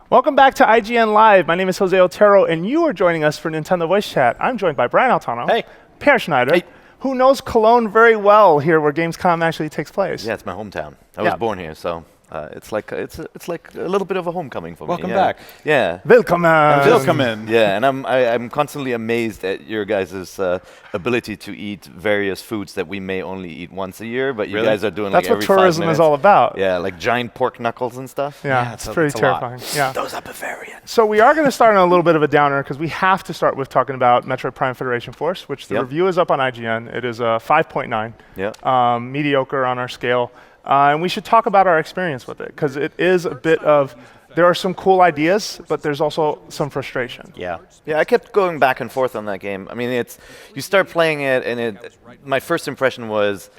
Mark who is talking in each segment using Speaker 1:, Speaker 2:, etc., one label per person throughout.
Speaker 1: Welcome back to IGN Live. My name is Jose Otero, and you are joining us for Nintendo Voice Chat. I'm joined by Brian Altano,
Speaker 2: Hey.
Speaker 1: Per Schneider,
Speaker 2: Hey.
Speaker 1: who knows Cologne very well here where Gamescom actually takes place.
Speaker 3: Yeah, it's my hometown. I was born here, so it's like a little bit of a homecoming for me.
Speaker 2: Welcome back.
Speaker 3: Yeah.
Speaker 1: Welcome.
Speaker 2: Willkommen.
Speaker 3: Yeah, and I'm constantly amazed at your guys' ability to eat various foods that we may only eat once a year, but you guys are doing
Speaker 1: That's
Speaker 3: like
Speaker 1: what
Speaker 3: every 5
Speaker 1: tourism
Speaker 3: minutes.
Speaker 1: is all about.
Speaker 3: Yeah, like giant pork knuckles and stuff.
Speaker 1: Yeah, it's pretty
Speaker 2: it's a lot.
Speaker 1: terrifying. Yeah.
Speaker 3: Those are Bavarian.
Speaker 1: So we are going to start on a little bit of a downer because we have to start with talking about Metroid Prime Federation Force, which the review is up on IGN. It is a 5.9, mediocre on our scale. And we should talk about our experience with it because it is a bit of, there are some cool ideas, but there's also some frustration.
Speaker 3: Yeah, I kept going back and forth on that game. I mean, you start playing it, and my first impression was,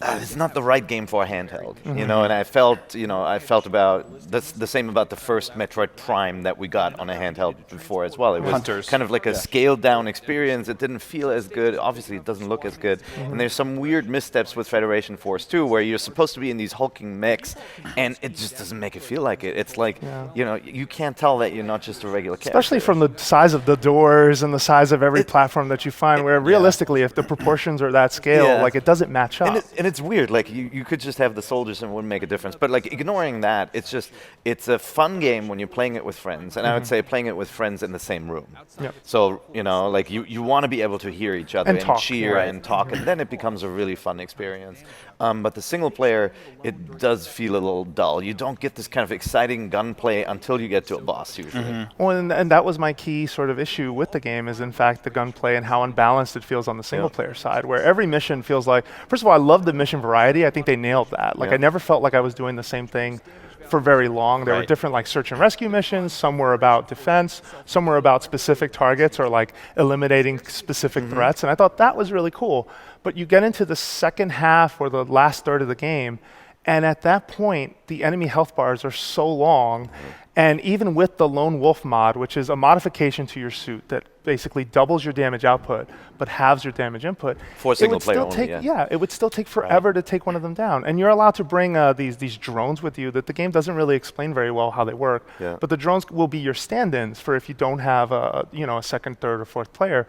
Speaker 3: it's not the right game for a handheld, you know. And I felt about the same about the first Metroid Prime that we got on a handheld before as well. It was kind of like a scaled down experience. It didn't feel as good. Obviously, it doesn't look as good. And there's some weird missteps with Federation Force too, where you're supposed to be in these hulking mechs, and it just doesn't make it feel like it. It's like you can't tell that you're not just a regular character.
Speaker 1: Especially from the size of the doors and the size of every platform that you find, where realistically, if the proportions are that scale, like it doesn't match up.
Speaker 3: And it's weird. Like you could just have the soldiers and it wouldn't make a difference. But like ignoring that, it's a fun game when you're playing it with friends. And I would say playing it with friends in the same room.
Speaker 1: Yep.
Speaker 3: So like you want to be able to hear each other and
Speaker 1: talk,
Speaker 3: cheer and talk, and then it becomes a really fun experience. But the single player, it does feel a little dull. You don't get this kind of exciting gunplay until you get to a boss usually.
Speaker 1: Well, and that was my key sort of issue with the game is, in fact, the gunplay and how unbalanced it feels on the single-player side, where every mission feels like, first of all, I love the mission variety. I think they nailed that. Like, I never felt like I was doing the same thing for very long. There were different like search and rescue missions. Some were about defense. Some were about specific targets or like eliminating specific threats. And I thought that was really cool. But you get into the second half or the last third of the game, and at that point, the enemy health bars are so long. And even with the Lone Wolf mod, which is a modification to your suit that basically doubles your damage output, but halves your damage input.
Speaker 3: For single player only,
Speaker 1: it would still take forever to take one of them down. And you're allowed to bring these drones with you that the game doesn't really explain very well how they work. Yeah. But the drones will be your stand-ins for if you don't have a second, third, or fourth player.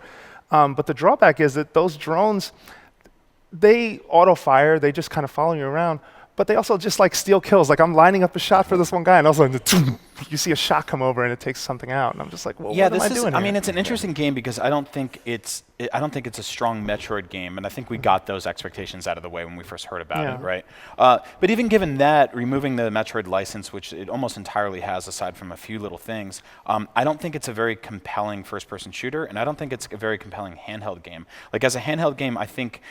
Speaker 1: But the drawback is that those drones, they auto-fire, they just kind of follow you around. But they also just like steal kills. Like I'm lining up a shot for this one guy, and also you see a shot come over and it takes something out, and I'm just like, well, what am I doing here?
Speaker 2: I mean, it's an interesting game because I don't think it's a strong Metroid game, and I think we got those expectations out of the way when we first heard about it, right? But even given that, removing the Metroid license, which it almost entirely has, aside from a few little things, I don't think it's a very compelling first-person shooter, and I don't think it's a very compelling handheld game. Like as a handheld game, I think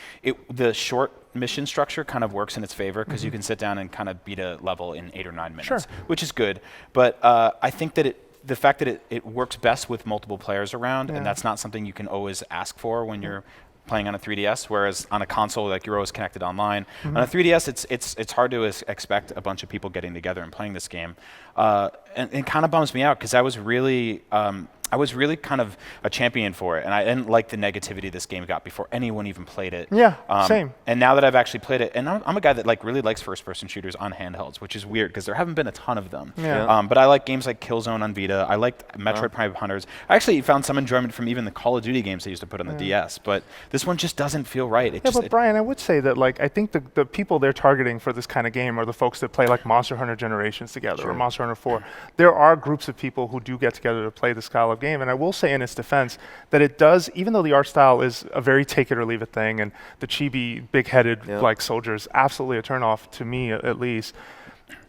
Speaker 2: the short mission structure kind of works in its favor because you can sit down and kind of beat a level in 8 or 9 minutes, which is good. But I think that the fact that it works best with multiple players around, and that's not something you can always ask for when you're playing on a 3DS, whereas on a console, like you're always connected online. On a 3DS, it's hard to expect a bunch of people getting together and playing this game. And it kind of bums me out because I was really kind of a champion for it, and I didn't like the negativity this game got before anyone even played it.
Speaker 1: Yeah, same.
Speaker 2: And now that I've actually played it, and I'm a guy that like really likes first-person shooters on handhelds, which is weird because there haven't been a ton of them. But I like games like Killzone on Vita. I liked Metroid Prime Hunters. I actually found some enjoyment from even the Call of Duty games they used to put on the DS, but this one just doesn't feel right.
Speaker 1: But Brian, I would say that like I think the people they're targeting for this kind of game are the folks that play like Monster Hunter Generations together or Monster Hunter 4. There are groups of people who do get together to play this style of game, and I will say in its defense that it does, even though the art style is a very take it or leave it thing, and the chibi big-headed like soldiers absolutely a turnoff to me at least,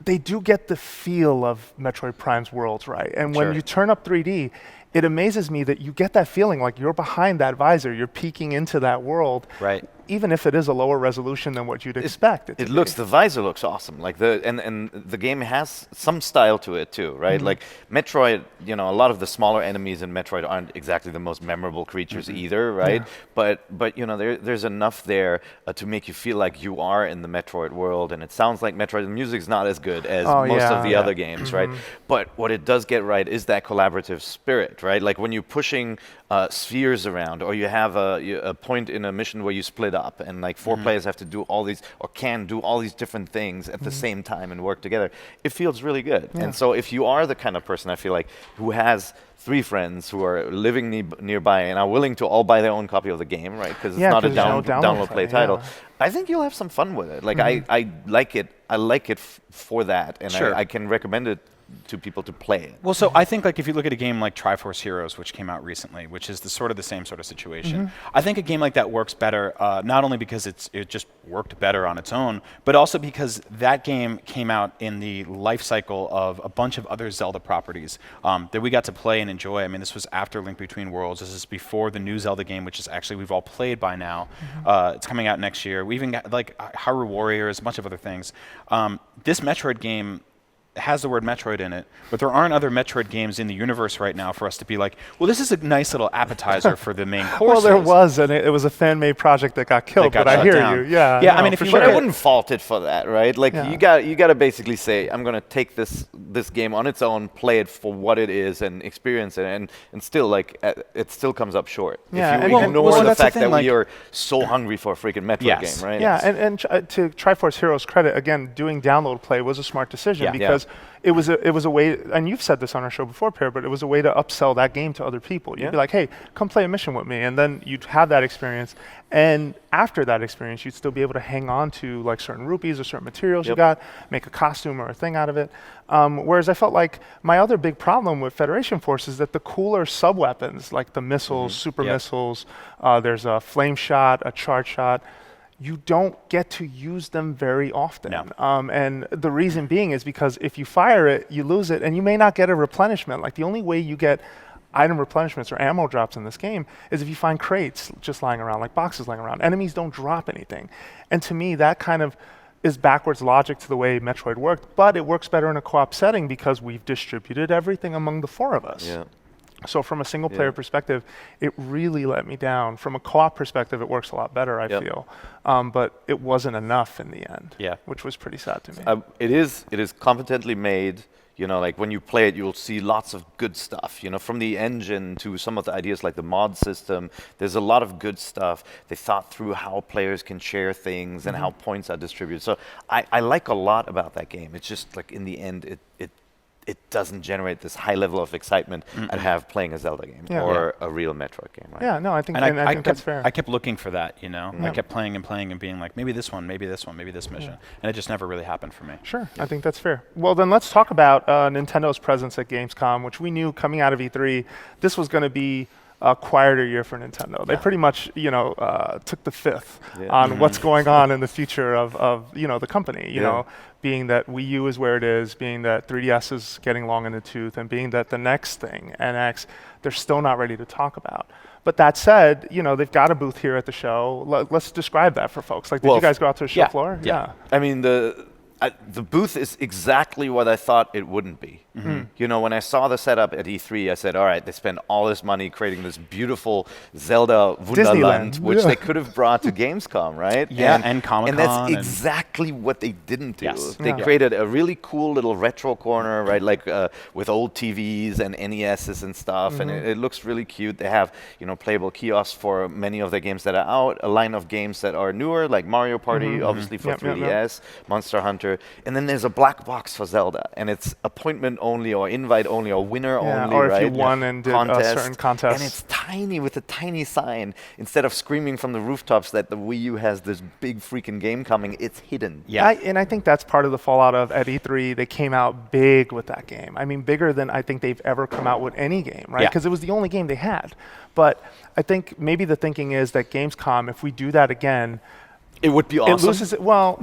Speaker 1: they do get the feel of Metroid Prime's worlds right. And when you turn up 3D, it amazes me that you get that feeling like you're behind that visor, you're peeking into that world. Right. Even if it is a lower resolution than what you'd expect it to be.
Speaker 3: The visor looks awesome. Like and the game has some style to it too, right? Like Metroid, a lot of the smaller enemies in Metroid aren't exactly the most memorable creatures either, right? Yeah. But there's enough there to make you feel like you are in the Metroid world, and it sounds like Metroid. The music's not as good as most of the other games, right? But what it does get right is that collaborative spirit, different, right? Like when you're pushing spheres around, or you have a point in a mission where you split up, and like 4 players have to do all these, or can do all these different things at the same time and work together. It feels really good. And so if you are the kind of person, I feel like, who has 3 friends who are living nearby and are willing to all buy their own copy of the game, right? Because it's not a download play title. I think you'll have some fun with it. Like I like it. I like it for that, and I can recommend it to people to play it.
Speaker 2: Well, so I think like if you look at a game like Triforce Heroes, which came out recently, which is the same sort of situation, I think a game like that works better, not only because it just worked better on its own, but also because that game came out in the life cycle of a bunch of other Zelda properties that we got to play and enjoy. I mean, this was after Link Between Worlds. This is before the new Zelda game, which is actually we've all played by now. It's coming out next year. We even got like Hyrule Warriors, a bunch of other things. This Metroid game has the word Metroid in it, but there aren't other Metroid games in the universe right now for us to be like, well, this is a nice little appetizer for the main course.
Speaker 1: Well, there was, and it was a fan-made project that got killed, but I hear you. Yeah,
Speaker 2: yeah. I mean, if you
Speaker 3: but I wouldn't fault it for that, right? Like you got to basically say, I'm going to take this game on its own, play it for what it is, and experience it, and still like it still comes up short.
Speaker 1: Yeah,
Speaker 3: if you ignore the fact that we are so hungry for a freaking Metroid game, right?
Speaker 1: Yeah, and to Triforce Heroes' credit, again, doing download play was a smart decision because it was a way, and you've said this on our show before, Per, but it was a way to upsell that game to other people. You'd be like, hey, come play a mission with me, and then you'd have that experience. And after that experience, you'd still be able to hang on to like certain rupees or certain materials you got, make a costume or a thing out of it. Whereas I felt like my other big problem with Federation Force is that the cooler sub-weapons, like the missiles, super missiles, there's a flame shot, a charge shot, you don't get to use them very often. And the reason being is because if you fire it, you lose it, and you may not get a replenishment. Like the only way you get item replenishments or ammo drops in this game is if you find crates just lying around, like boxes lying around. Enemies don't drop anything. And to me, that kind of is backwards logic to the way Metroid worked, but it works better in a co-op setting because we've distributed everything among the 4 of us. So from a single player perspective, it really let me down. From a co-op perspective, it works a lot better, I feel. But it wasn't enough in the end, which was pretty sad to me.
Speaker 3: It is competently made. You know, like when you play it, you'll see lots of good stuff. You know, from the engine to some of the ideas like the mod system, there's a lot of good stuff. They thought through how players can share things and how points are distributed. So I like a lot about that game. It's just like in the end, it doesn't generate this high level of excitement I'd have playing a Zelda game or a real Metroid game, right?
Speaker 1: Yeah, no, I think, I think that's fair.
Speaker 2: I kept looking for that, you know? I kept playing and playing and being like, maybe this one, maybe this one, maybe this mission. And it just never really happened for me.
Speaker 1: Sure, I think that's fair. Well, then let's talk about Nintendo's presence at Gamescom, which we knew coming out of E3, this was going to be a quieter year for Nintendo. They pretty much, you know, took the fifth on what's going on in the future of you know, the company, you know, being that Wii U is where it is, being that 3DS is getting long in the tooth, and being that the next thing, NX, they're still not ready to talk about. But that said, you know, they've got a booth here at the show. Let's describe that for folks. Like, did you guys go out to the show floor?
Speaker 3: Yeah. I mean, the booth is exactly what I thought it wouldn't be. You know, when I saw the setup at E3, I said, all right, they spent all this money creating this beautiful Zelda Wunderland, which they could have brought to Gamescom, right?
Speaker 2: And Comic-Con.
Speaker 3: And that's exactly what they didn't do. They created a really cool little retro corner, right, like with old TVs and NESs and stuff, and it looks really cute. They have, you know, playable kiosks for many of their games that are out, a line of games that are newer, like Mario Party, obviously for 3DS, Monster Hunter, and then there's a black box for Zelda, and it's appointment only or invite only or winner only,
Speaker 1: or
Speaker 3: right?
Speaker 1: if you won and did a certain contest.
Speaker 3: And it's tiny with a tiny sign. Instead of screaming from the rooftops that the Wii U has this big freaking game coming, it's hidden.
Speaker 1: And I think that's part of the fallout of at E3. They came out big with that game. I mean, bigger than I think they've ever come out with any game, right? Because it was the only game they had. But I think maybe the thinking is that Gamescom, if we do that again,
Speaker 3: it would be awesome.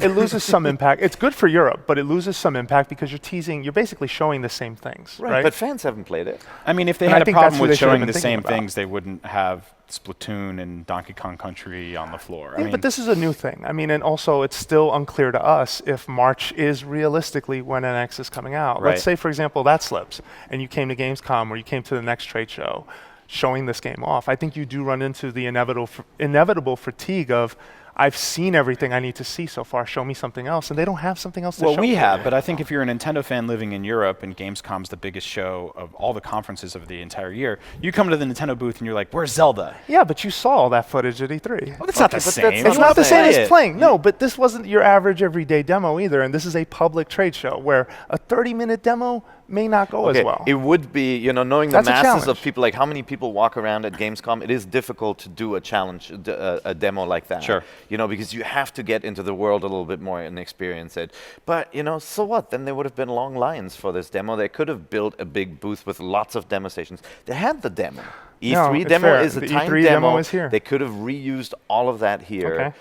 Speaker 1: It loses some impact. It's good for Europe, but it loses some impact because you're basically showing the same things, right?
Speaker 3: But fans haven't played it.
Speaker 2: I mean, if they had a problem with showing the same things, they wouldn't have Splatoon and Donkey Kong Country on the floor. I mean,
Speaker 1: but this is a new thing. I mean, and also it's still unclear to us if March is realistically when NX is coming out. Let's say, for example, that slips, and you came to Gamescom or you came to the next trade show showing this game off. I think you do run into the inevitable fatigue of, I've seen everything I need to see so far. Show me something else. And they don't have something else to show.
Speaker 2: Well, we have, but I think if you're a Nintendo fan living in Europe and Gamescom's the biggest show of all the conferences of the entire year, you come to the Nintendo booth and you're like, where's Zelda?
Speaker 1: Yeah, but you saw all that footage at E3.
Speaker 2: Well, that's not the same.
Speaker 1: It's not the same as playing. No, but this wasn't your average everyday demo either, and this is a public trade show where a 30-minute demo may not go as well.
Speaker 3: It would be, you know, knowing
Speaker 1: That's
Speaker 3: the
Speaker 1: a
Speaker 3: masses
Speaker 1: challenge.
Speaker 3: of people, like how many people walk around at Gamescom, it is difficult to do a challenge, a demo like that.
Speaker 2: Sure.
Speaker 3: You know, because you have to get into the world a little bit more and experience it. But, you know, so what? Then there would have been long lines for this demo. They could have built a big booth with lots of demo stations. They had the demo. E3
Speaker 1: it's
Speaker 3: demo
Speaker 1: fair.
Speaker 3: is a
Speaker 1: The
Speaker 3: timed
Speaker 1: E3 demo is here.
Speaker 3: They could have reused all of that here.
Speaker 1: Okay.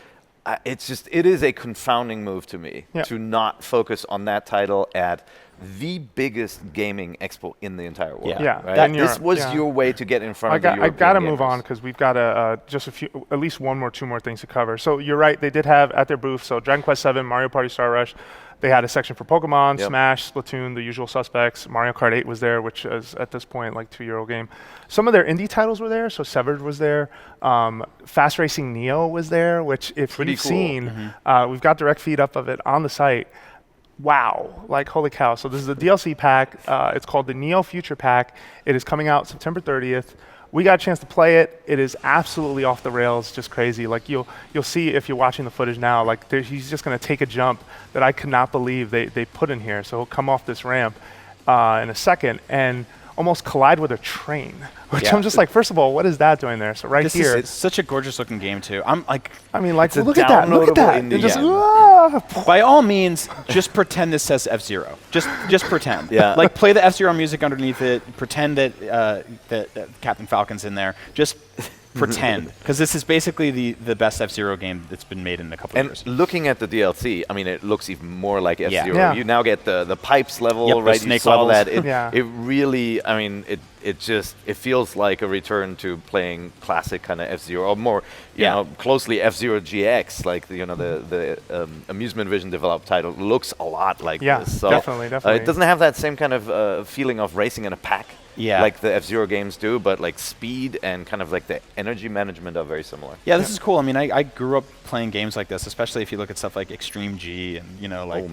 Speaker 3: It's just, it is a confounding move to me to not focus on that title at the biggest gaming expo in the entire world.
Speaker 1: Yeah.
Speaker 3: Right?
Speaker 1: In
Speaker 3: This
Speaker 1: Europe,
Speaker 3: was
Speaker 1: yeah.
Speaker 3: your way to get in front of the
Speaker 1: I
Speaker 3: European
Speaker 1: got to move
Speaker 3: gamers.
Speaker 1: on because we've got just a few, at least one more, two more things to cover. So you're right, they did have at their booth, so Dragon Quest VII, Mario Party Star Rush, they had a section for Pokemon, Smash, Splatoon, the usual suspects. Mario Kart 8 was there, which is at this point like 2-year-old game. Some of their indie titles were there, so Severed was there. Fast Racing Neo was there, which if you've seen, we've got direct feed up of it on the site. Wow, like holy cow. So this is the DLC pack. It's called the Neo Future Pack. It is coming out September 30th. We got a chance to play it. It is absolutely off the rails, just crazy. Like you'll see if you're watching the footage now, like he's just gonna take a jump that I could not believe they put in here. So he'll come off this ramp in a second and almost collide with a train, which I'm just like, first of all, what is that doing there? So right here.
Speaker 2: It's such a gorgeous looking game too. I'm like,
Speaker 1: I mean, like,
Speaker 3: It's a
Speaker 1: look at that, look at that.
Speaker 3: downloadable
Speaker 1: It just,
Speaker 3: indie
Speaker 2: by all means, just pretend this says F-Zero. Just pretend.
Speaker 3: Yeah.
Speaker 2: Like play the F-Zero music underneath it. Pretend that that Captain Falcon's in there. Just pretend, because this is basically the best F-Zero game that's been made in a couple of years.
Speaker 3: And looking at the DLC, I mean, it looks even more like F-Zero.
Speaker 1: Yeah.
Speaker 3: You now get the pipes level,
Speaker 2: Yep, the
Speaker 3: right? You
Speaker 2: snake
Speaker 3: saw
Speaker 2: levels.
Speaker 3: that. It really, I mean, it feels like a return to playing classic kind of F-Zero, or more, you know, closely F-Zero GX, like the Amusement Vision developed title looks a lot like this. So
Speaker 1: definitely.
Speaker 3: it doesn't have that same kind of feeling of racing in a pack.
Speaker 2: Yeah.
Speaker 3: Like the F-Zero games do, but like speed and kind of like the energy management are very similar.
Speaker 2: Yeah, this is cool. I mean, I grew up playing games like this, especially if you look at stuff like Extreme G and, you know, like,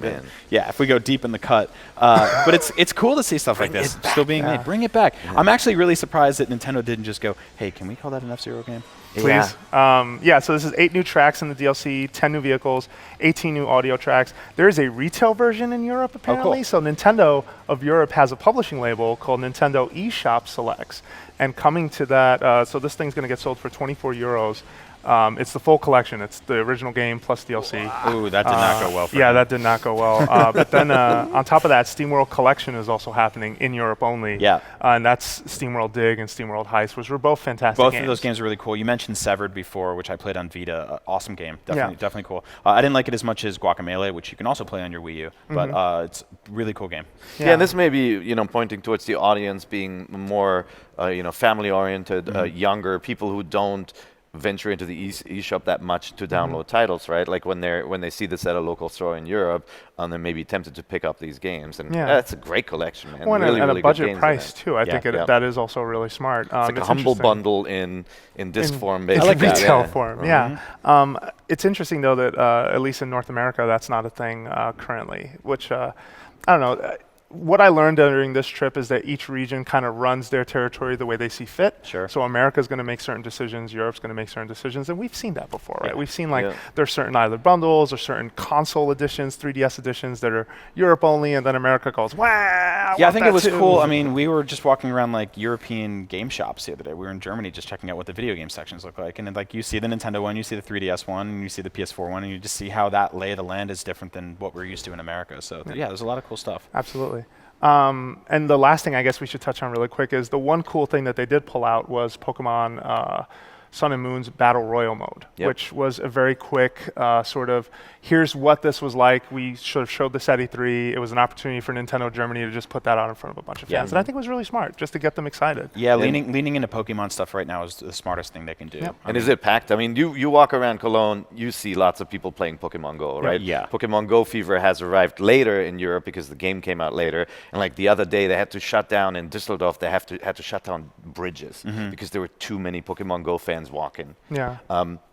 Speaker 2: if we go deep in the cut. But it's cool to see stuff like this still being made. Bring it back. I'm actually really surprised that Nintendo didn't just go, hey, can we call that an F-Zero game?
Speaker 1: Please. So this is 8 new tracks in the DLC, 10 new vehicles, 18 new audio tracks. There is a retail version in Europe, apparently.
Speaker 2: cool.
Speaker 1: So Nintendo of Europe has a publishing label called Nintendo eShop Selects. And coming to that, so this thing's going to get sold for 24 euros. It's the full collection. It's the original game plus DLC.
Speaker 2: Ooh, that did not go well for
Speaker 1: Yeah,
Speaker 2: me.
Speaker 1: that did not go well. But then on top of that, SteamWorld Collection is also happening in Europe only.
Speaker 2: Yeah.
Speaker 1: And that's SteamWorld Dig and SteamWorld Heist, which were both fantastic
Speaker 2: Both
Speaker 1: games.
Speaker 2: of those games are really cool. You mentioned Severed before, which I played on Vita. Awesome game. Definitely cool. I didn't like it as much as Guacamelee, which you can also play on your Wii U. But it's a really cool game.
Speaker 3: Yeah, and this may be, you know, pointing towards the audience being more, you know, family-oriented, younger, people who don't venture into the eShop that much to download titles, right? Like when they see this at a local store in Europe, they may be tempted to pick up these games, and that's a great collection, man.
Speaker 1: Well,
Speaker 3: really,
Speaker 1: and
Speaker 3: really
Speaker 1: a budget
Speaker 3: good games
Speaker 1: price too. I think that is also really smart.
Speaker 3: It's like a humble bundle in disc form,
Speaker 1: in
Speaker 3: basically.
Speaker 1: retail form. It's interesting though that at least in North America, that's not a thing currently. Which I don't know. What I learned during this trip is that each region kind of runs their territory the way they see fit.
Speaker 2: Sure.
Speaker 1: So America's going to make certain decisions, Europe's going to make certain decisions, and we've seen that before, right? We've seen like there's certain either bundles or certain console editions, 3DS editions that are Europe only, and then America goes, wow.
Speaker 2: I think it was cool. I mean, we were just walking around like European game shops the other day. We were in Germany just checking out what the video game sections look like, and then, like you see the Nintendo one, you see the 3DS one, and you see the PS4 one, and you just see how that lay of the land is different than what we're used to in America. So there's a lot of cool stuff.
Speaker 1: Absolutely. And the last thing I guess we should touch on really quick is the one cool thing that they did pull out was Pokemon Sun and Moon's Battle Royale mode, which was a very quick sort of, here's what this was like. We sort of showed this at E3. It was an opportunity for Nintendo Germany to just put that out in front of a bunch of fans. And I think it was really smart, just to get them excited.
Speaker 2: Yeah, leaning into Pokemon stuff right now is the smartest thing they can do.
Speaker 3: And is it packed? I mean, you walk around Cologne, you see lots of people playing Pokemon Go, right?
Speaker 2: Yeah.
Speaker 3: Pokemon Go fever has arrived later in Europe because the game came out later. And like the other day, they had to shut down in Düsseldorf, they had to shut down bridges because there were too many Pokemon Go fans fans walking.
Speaker 1: Yeah.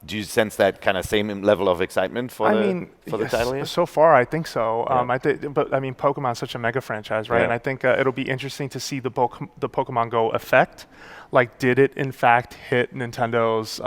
Speaker 3: Do you sense that kind of same level of excitement for the title here?
Speaker 1: So far, I think so.
Speaker 3: Yeah.
Speaker 1: But I mean, Pokemon's such a mega franchise, right?
Speaker 3: Yeah.
Speaker 1: And I think it'll be interesting to see the Pokemon Go effect. Like, did it in fact hit Nintendo's,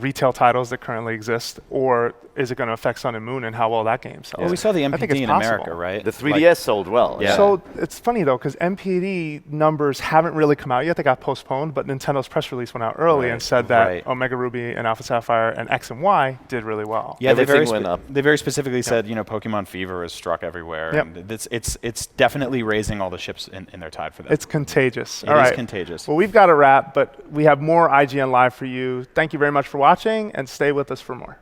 Speaker 1: retail titles that currently exist, or is it going to affect Sun and Moon and how well that game sells?
Speaker 2: Well, we saw the
Speaker 1: I think
Speaker 2: MPD
Speaker 1: it's
Speaker 2: in
Speaker 1: possible.
Speaker 2: America, right?
Speaker 3: The 3DS sold well.
Speaker 2: Yeah.
Speaker 1: So it's funny though, because MPD numbers haven't really come out yet. They got postponed, but Nintendo's press release went out early and said that Omega Ruby and Alpha Sapphire and X and Y did really well.
Speaker 2: Yeah,
Speaker 3: everything went up.
Speaker 2: They very specifically said, Pokemon fever is struck everywhere.
Speaker 1: Yep.
Speaker 2: And it's definitely raising all the ships in their tide for them.
Speaker 1: It's contagious.
Speaker 2: It is contagious.
Speaker 1: Well, we've got to wrap, but we have more IGN Live for you. Thank you very much for watching, and stay with us for more.